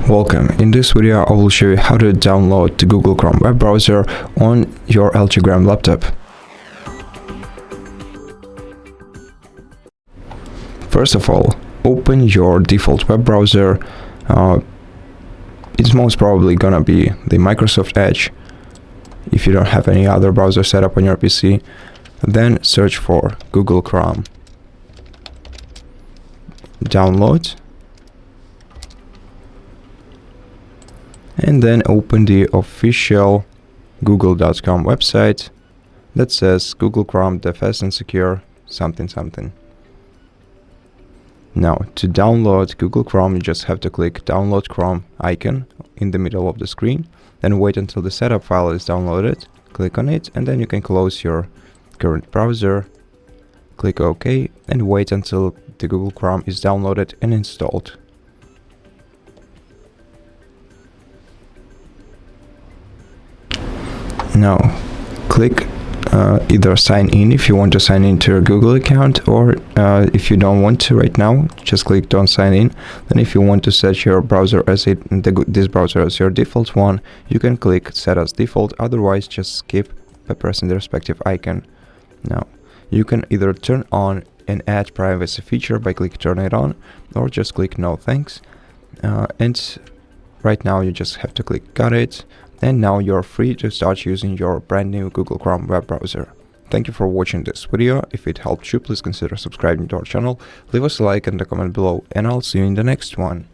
Welcome. In this video I will show you how to download the Google Chrome web browser on your LG Gram laptop. First of all, open your default web browser. It's most probably gonna be the Microsoft Edge if you don't have any other browser set up on your PC. Then search for Google Chrome. Download. And then open the official google.com website that says Google Chrome, the fast and secure something something. Now, to download Google Chrome, you just have to click Download Chrome icon in the middle of the screen, then wait until the setup file is downloaded, click on it, and then you can close your current browser, click OK, and wait until the Google Chrome is downloaded and installed. Now, click either sign in if you want to sign into your Google account, or if you don't want to right now, just click don't sign in. Then if you want to set your browser as this browser as your default one, you can click set as default. Otherwise, just skip by pressing the respective icon. Now, you can either turn on and add privacy feature by clicking turn it on, or just click no thanks. And right now you just have to click got it. And now you're free to start using your brand new Google Chrome web browser. Thank you for watching this video. If it helped you, please consider subscribing to our channel, leave us a like and a comment below, and I'll see you in the next one.